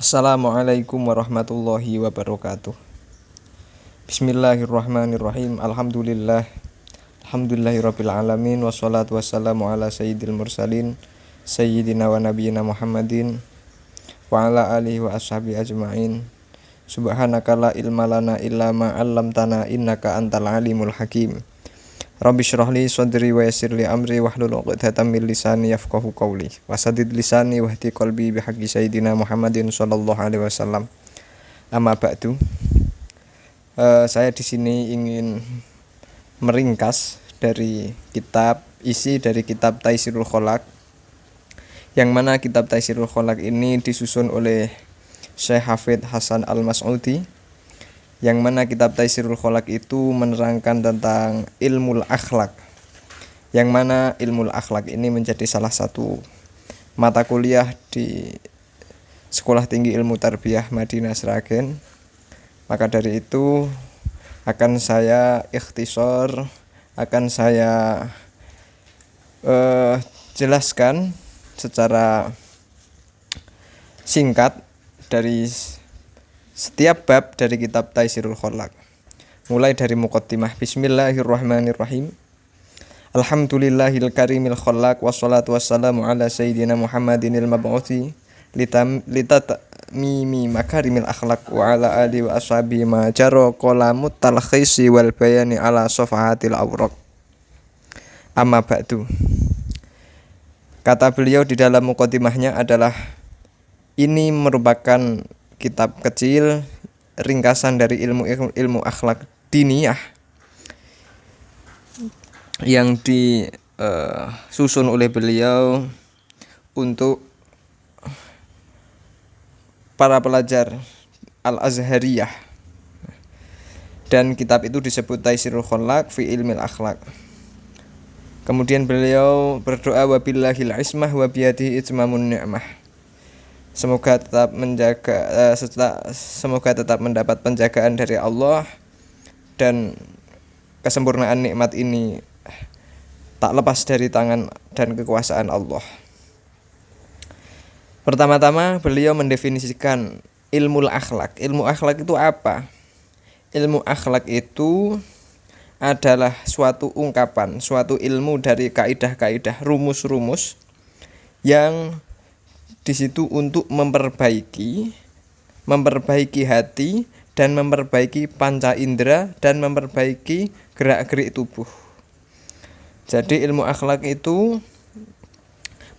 Assalamualaikum warahmatullahi wabarakatuh. Bismillahirrahmanirrahim. Alhamdulillahirabbil alamin wassalatu wassalamu ala sayyidil mursalin sayyidina wa nabiyyina Muhammadin wa ala alihi wa ashabi ajmain. Subhanaka la ilma lana illa ma 'allamtana innaka antal alimul hakim. Rabbi shrah li sadri wa yassir li amri wahlul 'uqdatam min lisani yafqahu qawli wasadid lisani wahdi qalbi bihaqqi sayyidina Muhammadin sallallahu alaihi wasallam. Amma ba'du. Saya di sini ingin meringkas dari isi dari kitab Taisirul Kholaq, yang mana kitab Taisirul Kholaq ini disusun oleh Syekh Hafidz Hasan Al-Mas'udi, yang mana kitab Taisirul Kholaq itu menerangkan tentang ilmu akhlak, yang mana ilmu akhlak ini menjadi salah satu mata kuliah di Sekolah Tinggi Ilmu Tarbiyah Madinah Sragen. Maka dari itu akan saya ikhtisar, akan saya jelaskan secara singkat dari setiap bab dari kitab Taisirul Kholaq. Mulai dari muqaddimah. Bismillahirrahmanirrahim. Alhamdulillahil karimil kholaq wassalatu wassalamu ala sayyidina Muhammadinil mab'uthi litatmimi makarimil akhlaq wa ala alihi wa ashabihi ma jara qalamut talkhisi wal bayani ala safahatil awraq. Amma ba'du. Kata beliau di dalam muqaddimahnya adalah, ini merupakan kitab kecil ringkasan dari ilmu akhlak diniyah yang disusun oleh beliau untuk para pelajar Al-Azhariyah, dan kitab itu disebut Taisirul Kholaq fi ilmil akhlak. Kemudian beliau berdoa wabillahil ismah wa biyadihi itmamun ni'mah. Semoga tetap mendapat penjagaan dari Allah, dan kesempurnaan nikmat ini tak lepas dari tangan dan kekuasaan Allah. Pertama-tama beliau mendefinisikan ilmu akhlak. Ilmu akhlak itu apa? Ilmu akhlak itu adalah suatu ungkapan, suatu ilmu dari kaidah-kaidah, rumus-rumus yang di situ untuk memperbaiki hati dan memperbaiki panca indera dan memperbaiki gerak-gerik tubuh. Jadi ilmu akhlak itu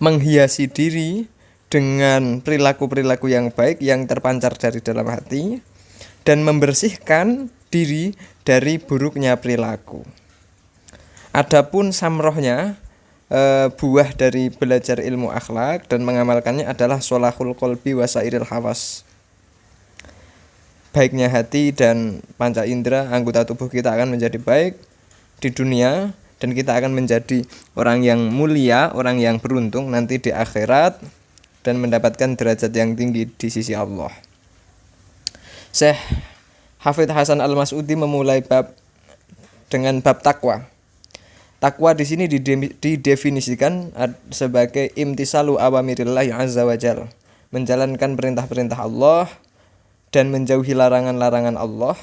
menghiasi diri dengan perilaku-perilaku yang baik yang terpancar dari dalam hati, dan membersihkan diri dari buruknya perilaku. Adapun samrohnya, buah dari belajar ilmu akhlak dan mengamalkannya adalah sholahul qalbi wasairil hawas. Baiknya hati dan panca indera, anggota tubuh kita akan menjadi baik di dunia, dan kita akan menjadi orang yang mulia, orang yang beruntung nanti di akhirat, dan mendapatkan derajat yang tinggi di sisi Allah. Syekh Hafidz Hasan Al-Mas'udi memulai bab dengan bab takwa. Takwa di sini didefinisikan sebagai imtisalu awamirillah azza wa jalla, menjalankan perintah-perintah Allah dan menjauhi larangan-larangan Allah.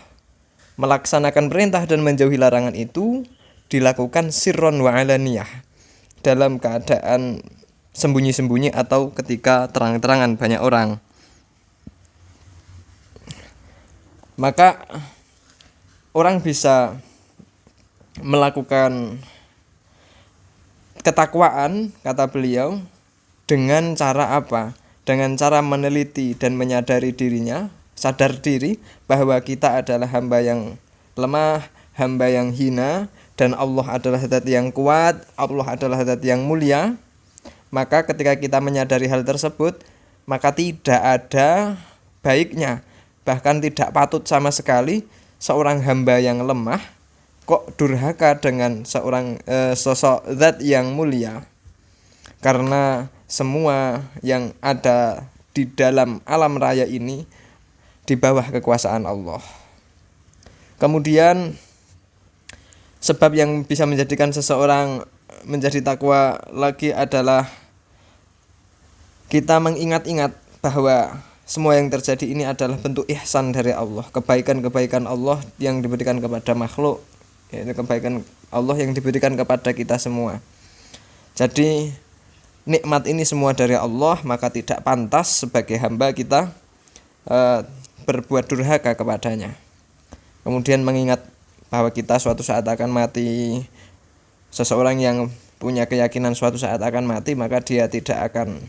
Melaksanakan perintah dan menjauhi larangan itu dilakukan sirron wa alaniyah, dalam keadaan sembunyi-sembunyi atau ketika terang-terangan banyak orang. Maka orang bisa melakukan ketakwaan, kata beliau, dengan cara apa? Dengan cara meneliti dan menyadari dirinya, sadar diri bahwa kita adalah hamba yang lemah, hamba yang hina, dan Allah adalah zat yang kuat, Allah adalah zat yang mulia. Maka ketika kita menyadari hal tersebut, maka tidak ada baiknya, bahkan tidak patut sama sekali seorang hamba yang lemah kok durhaka dengan seorang sosok zat yang mulia. Karena semua yang ada di dalam alam raya ini di bawah kekuasaan Allah. Kemudian sebab yang bisa menjadikan seseorang menjadi takwa lagi adalah kita mengingat-ingat bahwa semua yang terjadi ini adalah bentuk ihsan dari Allah, kebaikan-kebaikan Allah yang diberikan kepada makhluk, yaitu kebaikan Allah yang diberikan kepada kita semua. Jadi nikmat ini semua dari Allah, maka tidak pantas sebagai hamba kita berbuat durhaka kepadanya. Kemudian mengingat bahwa kita suatu saat akan mati. Seseorang yang punya keyakinan suatu saat akan mati, maka dia tidak akan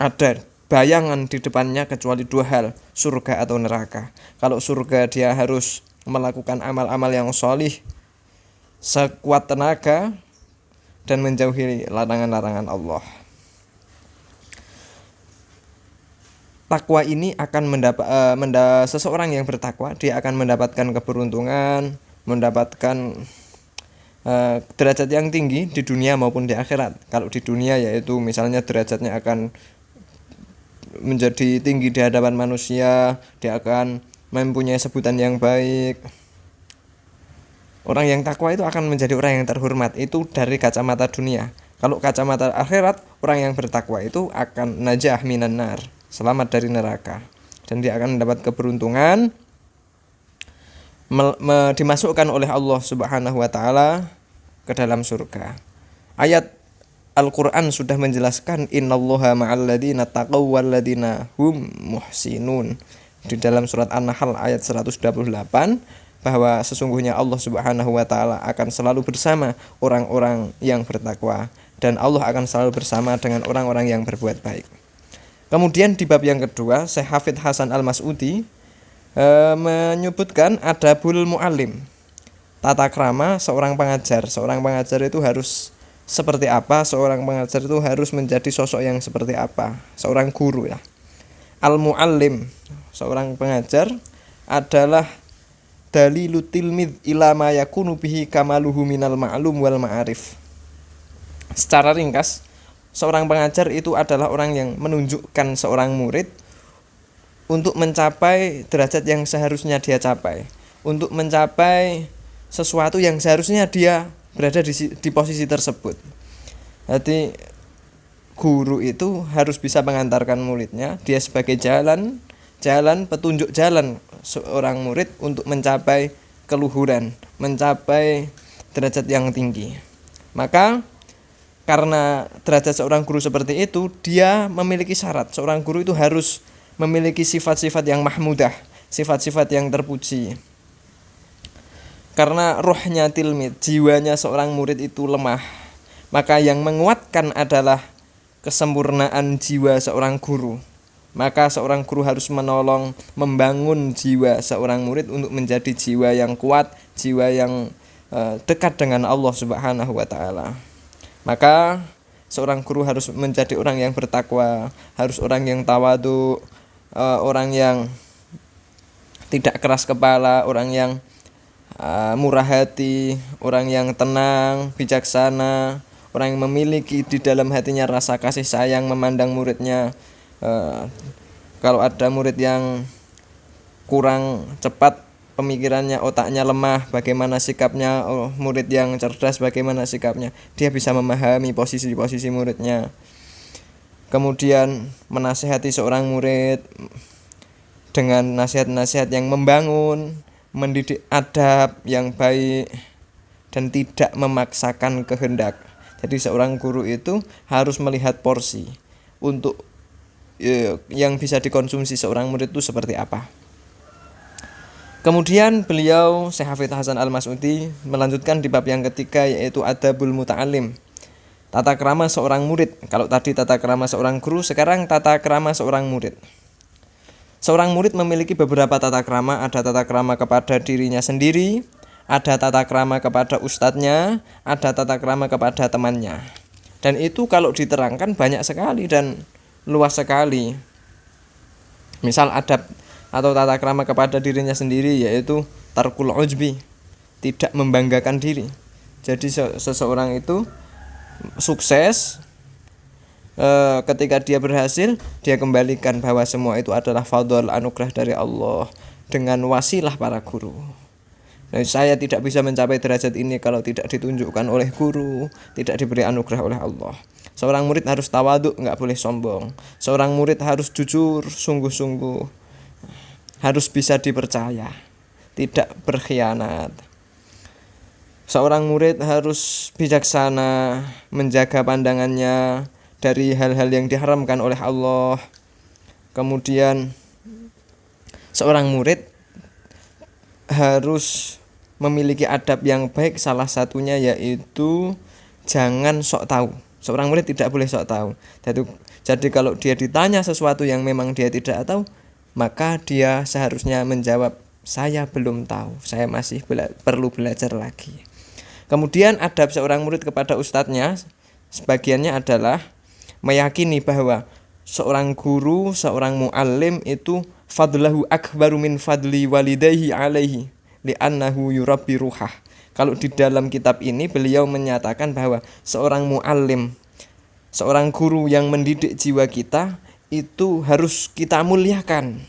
ada bayangan di depannya kecuali dua hal, surga atau neraka. Kalau surga, dia harus melakukan amal-amal yang sholih sekuat tenaga dan menjauhi larangan-larangan Allah. Takwa ini akan seseorang yang bertakwa, dia akan mendapatkan keberuntungan, mendapatkan derajat yang tinggi di dunia maupun di akhirat. Kalau di dunia yaitu misalnya derajatnya akan menjadi tinggi di hadapan manusia, dia akan mempunyai sebutan yang baik. Orang yang takwa itu akan menjadi orang yang terhormat, itu dari kacamata dunia. Kalau kacamata akhirat, orang yang bertakwa itu akan najah minan nar, selamat dari neraka, dan dia akan mendapat keberuntungan dimasukkan oleh Allah Subhanahu wa taala ke dalam surga. Ayat Al-Qur'an sudah menjelaskan innallaha ma'al ladzina taqaw wal ladzina hum muhsinun. Di dalam surat An-Nahl ayat 128 bahwa sesungguhnya Allah Subhanahu wa taala akan selalu bersama orang-orang yang bertakwa dan Allah akan selalu bersama dengan orang-orang yang berbuat baik. Kemudian di bab yang kedua, Syekh Hafidz Hasan Al-Mas'udi menyebutkan adabul muallim, tata krama seorang pengajar. Seorang pengajar itu harus seperti apa? Seorang pengajar itu harus menjadi sosok yang seperti apa? Seorang guru ya. Al-muallim, seorang pengajar adalah dalilu tilmid ila ma yakunu bihi kamaluhu minal ma'lum wal ma'arif. Secara ringkas, seorang pengajar itu adalah orang yang menunjukkan seorang murid untuk mencapai derajat yang seharusnya dia capai, untuk mencapai sesuatu yang seharusnya dia berada di posisi tersebut. Jadi guru itu harus bisa mengantarkan muridnya, dia sebagai jalan petunjuk jalan seorang murid untuk mencapai keluhuran, mencapai derajat yang tinggi. Maka karena derajat seorang guru seperti itu, dia memiliki syarat. Seorang guru itu harus memiliki sifat-sifat yang mahmudah, sifat-sifat yang terpuji. Karena rohnya tilmid, jiwanya seorang murid itu lemah, maka yang menguatkan adalah kesempurnaan jiwa seorang guru. Maka seorang guru harus menolong, membangun jiwa seorang murid untuk menjadi jiwa yang kuat, jiwa yang dekat dengan Allah Subhanahu wa taala. Maka seorang guru harus menjadi orang yang bertakwa, harus orang yang tawadhu, orang yang tidak keras kepala, orang yang murah hati, orang yang tenang, bijaksana, orang yang memiliki di dalam hatinya rasa kasih sayang memandang muridnya. Kalau ada murid yang kurang cepat pemikirannya, otaknya lemah, bagaimana sikapnya? Murid yang cerdas, bagaimana sikapnya? Dia bisa memahami posisi-posisi muridnya. Kemudian menasihati seorang murid dengan nasihat-nasihat yang membangun, mendidik adab yang baik, dan tidak memaksakan kehendak. Jadi seorang guru itu harus melihat porsi untuk yang bisa dikonsumsi seorang murid itu seperti apa. Kemudian beliau Syekh Hafidz Hasan Al-Mas'udi melanjutkan di bab yang ketiga, yaitu adabul muta'alim, tata krama seorang murid. Kalau tadi tata krama seorang guru, sekarang tata krama seorang murid. Seorang murid memiliki beberapa tata krama. Ada tata krama kepada dirinya sendiri, ada tata krama kepada ustadznya, ada tata krama kepada temannya. Dan itu kalau diterangkan banyak sekali dan luas sekali. Misal adab atau tata krama kepada dirinya sendiri, yaitu tarkul ujbi, tidak membanggakan diri. Jadi seseorang itu sukses, ketika dia berhasil, dia kembalikan bahwa semua itu adalah fadl, anugerah dari Allah dengan wasilah para guru. Nah, saya tidak bisa mencapai derajat ini kalau tidak ditunjukkan oleh guru, tidak diberi anugerah oleh Allah. Seorang murid harus tawadhu, nggak boleh sombong. Seorang murid harus jujur, sungguh-sungguh. Harus bisa dipercaya, tidak berkhianat. Seorang murid harus bijaksana, menjaga pandangannya dari hal-hal yang diharamkan oleh Allah. Kemudian seorang murid harus memiliki adab yang baik, salah satunya yaitu jangan sok tahu. Seorang murid tidak boleh sok tahu. Jadi kalau dia ditanya sesuatu yang memang dia tidak tahu, maka dia seharusnya menjawab, saya belum tahu, saya masih perlu belajar lagi. Kemudian adab seorang murid kepada ustadznya, sebagiannya adalah meyakini bahwa seorang guru, seorang muallim itu fadlahu akbaru min fadli walidayhi alaihi li'annahu yurabbi ruhah. Kalau di dalam kitab ini beliau menyatakan bahwa seorang muallim, seorang guru yang mendidik jiwa kita itu harus kita muliakan.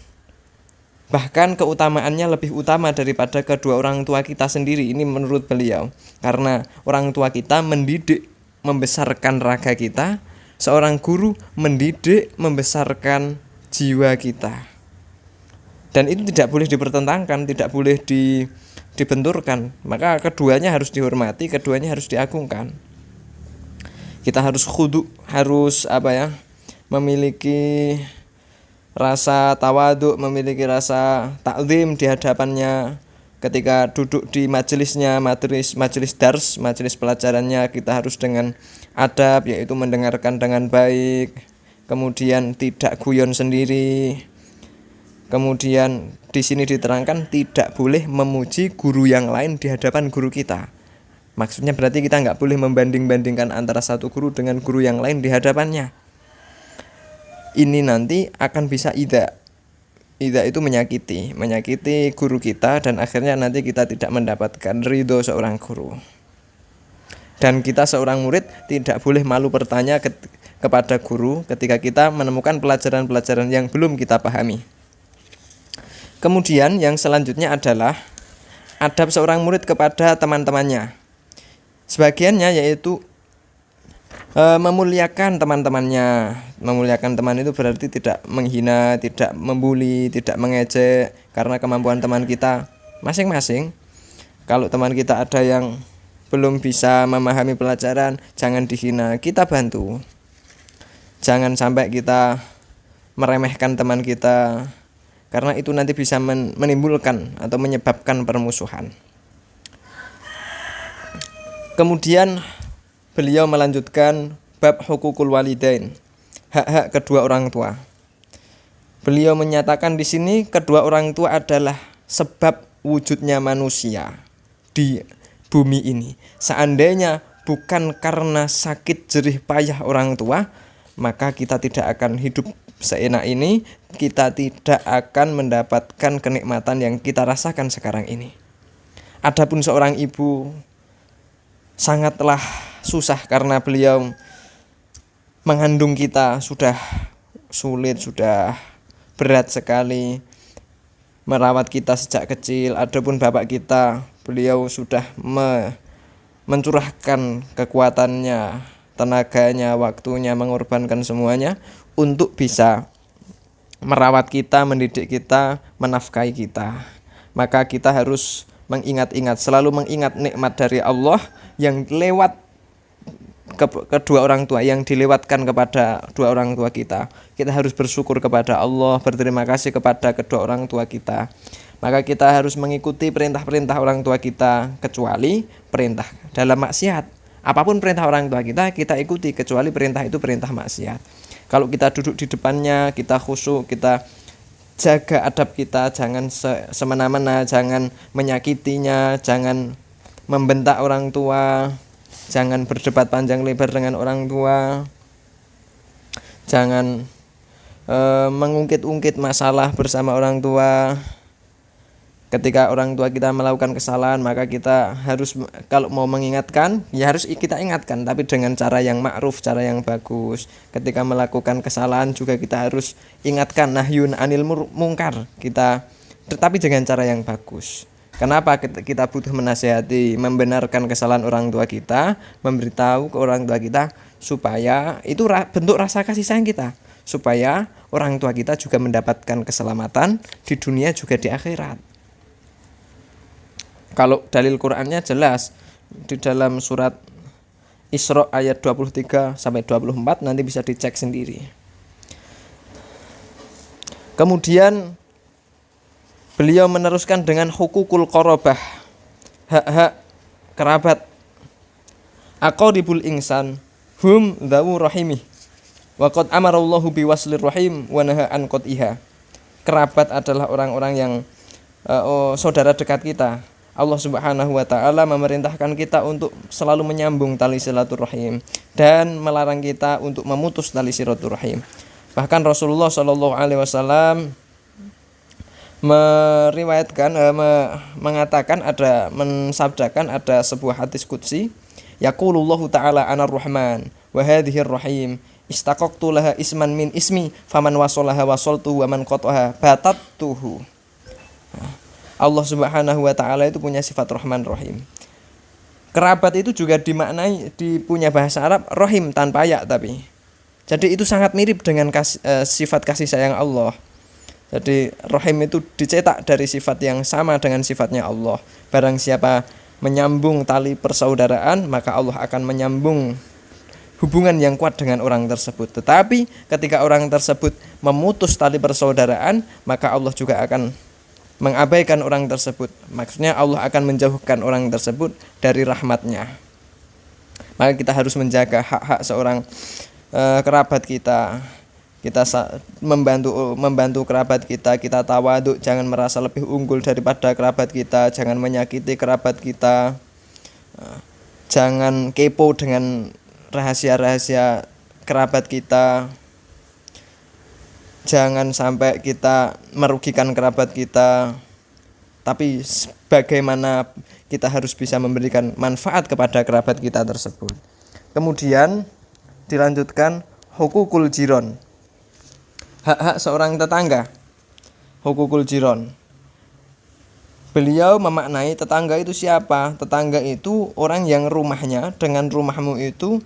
Bahkan keutamaannya lebih utama daripada kedua orang tua kita sendiri. Ini menurut beliau. Karena orang tua kita mendidik, membesarkan raga kita. Seorang guru mendidik, membesarkan jiwa kita. Dan itu tidak boleh dipertentangkan, tidak boleh dibenturkan. Maka keduanya harus dihormati, keduanya harus diagungkan. Kita harus khudu, harus memiliki rasa tawadhu, memiliki rasa takzim di hadapannya. Ketika duduk di majelisnya, majelis dars, majelis pelajarannya, kita harus dengan adab, yaitu mendengarkan dengan baik. Kemudian tidak guyon sendiri. Kemudian di sini diterangkan tidak boleh memuji guru yang lain di hadapan guru kita. Maksudnya berarti kita nggak boleh membanding-bandingkan antara satu guru dengan guru yang lain di hadapannya. Ini nanti akan bisa ida itu menyakiti guru kita, dan akhirnya nanti kita tidak mendapatkan ridho seorang guru. Dan kita seorang murid tidak boleh malu bertanya kepada guru ketika kita menemukan pelajaran-pelajaran yang belum kita pahami. Kemudian yang selanjutnya adalah adab seorang murid kepada teman-temannya. Sebagiannya yaitu memuliakan teman-temannya. Memuliakan teman itu berarti tidak menghina, tidak membuli, tidak mengejek, karena kemampuan teman kita masing-masing. Kalau teman kita ada yang belum bisa memahami pelajaran, jangan dihina, kita bantu. Jangan sampai kita meremehkan teman kita, karena itu nanti bisa menimbulkan atau menyebabkan permusuhan. Kemudian beliau melanjutkan bab hukukul walidain, hak-hak kedua orang tua. Beliau menyatakan di sini kedua orang tua adalah sebab wujudnya manusia di bumi ini. Seandainya bukan karena sakit jerih payah orang tua, maka kita tidak akan hidup seenak ini, kita tidak akan mendapatkan kenikmatan yang kita rasakan sekarang ini. Adapun seorang ibu sangatlah susah karena beliau mengandung kita sudah sulit, sudah berat sekali, merawat kita sejak kecil. Adapun bapak kita, beliau sudah mencurahkan kekuatannya, tenaganya, waktunya, mengorbankan semuanya untuk bisa merawat kita, mendidik kita, menafkahi kita. Maka kita harus selalu mengingat nikmat dari Allah yang lewat kedua orang tua, yang dilewatkan kepada dua orang tua kita. Kita harus bersyukur kepada Allah, berterima kasih kepada kedua orang tua kita. Maka kita harus mengikuti perintah-perintah orang tua kita, kecuali perintah dalam maksiat. Apapun perintah orang tua kita ikuti, kecuali perintah itu perintah maksiat. Kalau kita duduk di depannya, kita khusyuk, kita jaga adab kita, jangan semena-mena, jangan menyakitinya, jangan membentak orang tua, jangan berdebat panjang lebar dengan orang tua, jangan mengungkit-ungkit masalah bersama orang tua. Ketika orang tua kita melakukan kesalahan, maka kita harus, kalau mau mengingatkan, ya harus kita ingatkan, tapi dengan cara yang ma'ruf, cara yang bagus. Ketika melakukan kesalahan juga kita harus ingatkan, nahyun anil mungkar, tetapi dengan cara yang bagus. Kenapa kita butuh menasihati, membenarkan kesalahan orang tua kita, memberitahu ke orang tua kita supaya itu bentuk rasa kasih sayang kita, supaya orang tua kita juga mendapatkan keselamatan di dunia juga di akhirat. Kalau dalil Qur'annya jelas di dalam surat Isra ayat 23 sampai 24, nanti bisa dicek sendiri. Kemudian beliau meneruskan dengan hukukul qorobah, hak-hak kerabat. Aqribul insan hum dzawu rahimih wa qad amarallahu biwaslir rahim wa naha an qat'iha. Kerabat adalah orang-orang yang saudara dekat kita. Allah Subhanahu wa taala memerintahkan kita untuk selalu menyambung tali silaturahim dan melarang kita untuk memutus tali silaturahim. Bahkan Rasulullah Shallallahu alaihi wasallam mensabdakan ada sebuah hadis qudsi, yaqulullahu ta'ala anar rahman wa hadhir rahim istaqaqtu laha isman min ismi faman wasalaha wasaltu wa man qataha batattuhu. Allah Subhanahu wa taala itu punya sifat Rahman Rahim. Kerabat itu juga punya bahasa Arab rahim tanpa ya tapi. Jadi itu sangat mirip dengan sifat kasih sayang Allah. Jadi rahim itu dicetak dari sifat yang sama dengan sifatnya Allah. Barang siapa menyambung tali persaudaraan, maka Allah akan menyambung hubungan yang kuat dengan orang tersebut. Tetapi ketika orang tersebut memutus tali persaudaraan, maka Allah juga akan mengabaikan orang tersebut. Maksudnya Allah akan menjauhkan orang tersebut dari rahmatnya. Maka kita harus menjaga hak-hak seorang kerabat kita. Kita membantu kerabat kita. Kita tawaduk, jangan merasa lebih unggul daripada kerabat kita. Jangan menyakiti kerabat kita. Jangan kepo dengan rahasia-rahasia kerabat kita. Jangan sampai kita merugikan kerabat kita. Tapi bagaimana kita harus bisa memberikan manfaat kepada kerabat kita tersebut. Kemudian dilanjutkan hukukul jiron, hak-hak seorang tetangga. Hukukul jiron, beliau memaknai tetangga itu siapa? Tetangga itu orang yang rumahnya dengan rumahmu itu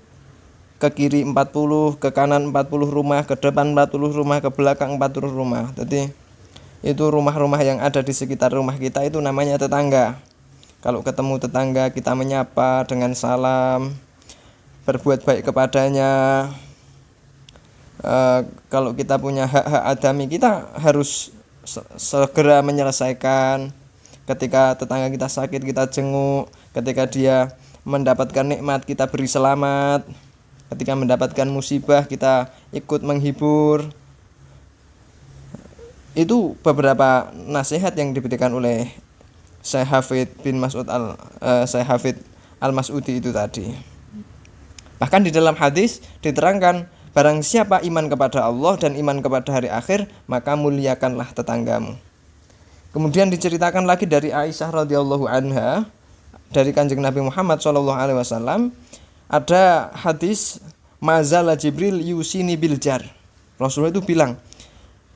ke kiri 40, ke kanan 40 rumah, ke depan 40 rumah, ke belakang 40 rumah. Jadi itu rumah-rumah yang ada di sekitar rumah kita itu namanya tetangga. Kalau ketemu tetangga kita menyapa dengan salam, berbuat baik kepadanya. Kalau kita punya hak-hak adami, kita harus segera menyelesaikan. Ketika tetangga kita sakit, kita jenguk. Ketika dia mendapatkan nikmat, kita beri selamat. Ketika mendapatkan musibah, kita ikut menghibur. Itu beberapa nasihat yang diberikan oleh Syekh Hafid Al-Mas'udi itu tadi. Bahkan di dalam hadis diterangkan, barang siapa iman kepada Allah dan iman kepada hari akhir, maka muliakanlah tetanggamu. Kemudian diceritakan lagi dari Aisyah radhiyallahu anha, dari Kanjeng Nabi Muhammad SAW, ada hadis mazala Jibril yusini biljar. Rasulullah itu bilang,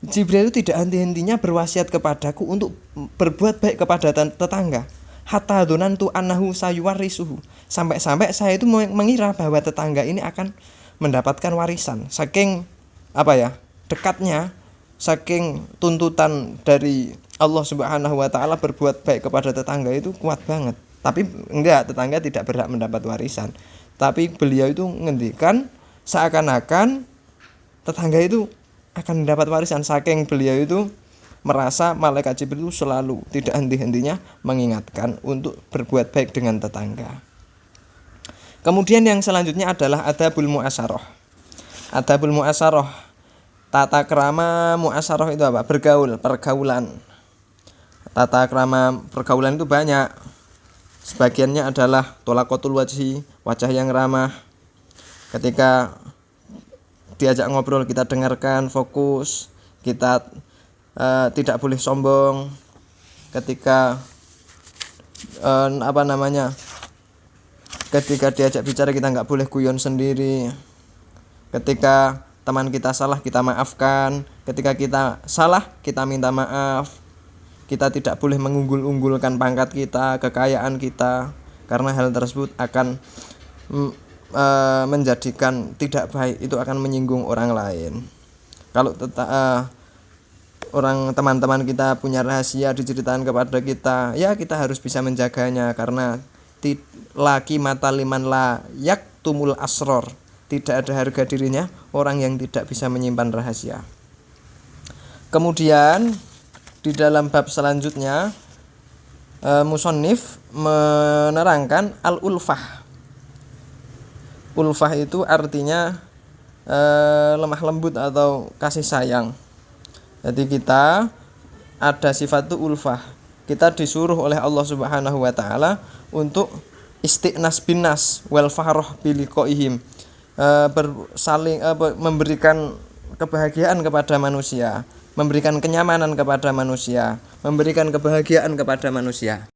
Jibril itu tidak henti-hentinya berwasiat kepadaku untuk berbuat baik kepada tetangga. Hatta dzanantu annahu sayuwarisuhu. Sampai-sampai saya itu mengira bahwa tetangga ini akan mendapatkan warisan. Saking dekatnya, saking tuntutan dari Allah Subhanahu wa taala berbuat baik kepada tetangga itu kuat banget. Tapi enggak, tetangga tidak berhak mendapat warisan. Tapi beliau itu ngendikan seakan-akan tetangga itu akan mendapat warisan. Saking beliau itu merasa malaikat Jibril itu selalu tidak henti-hentinya mengingatkan untuk berbuat baik dengan tetangga. Kemudian yang selanjutnya adalah adabul mu'asyarah. Adabul mu'asyarah, tata krama mu'asyarah itu apa? Pergaulan. Tata krama pergaulan itu banyak. Sebagiannya adalah tolaqatul wajhi, wajah yang ramah. Ketika diajak ngobrol kita dengarkan, fokus. Kita tidak boleh sombong. Ketika ketika diajak bicara kita nggak boleh guyon sendiri. Ketika teman kita salah kita maafkan. Ketika kita salah kita minta maaf. Kita tidak boleh mengunggul-unggulkan pangkat kita, kekayaan kita, karena hal tersebut akan menjadikan tidak baik, itu akan menyinggung orang lain. Kalau orang teman-teman kita punya rahasia diceritakan kepada kita, ya kita harus bisa menjaganya, karena laki mata liman la yaktumul asror, tidak ada harga dirinya orang yang tidak bisa menyimpan rahasia. Kemudian di dalam bab selanjutnya musannif menerangkan al-ulfah. Ulfah itu artinya lemah lembut atau kasih sayang. Jadi kita ada sifat itu ulfah. Kita disuruh oleh Allah Subhanahu wa taala untuk istiqnas binas wal faroh biliqaihim, memberikan kebahagiaan kepada manusia, memberikan kenyamanan kepada manusia, memberikan kebahagiaan kepada manusia.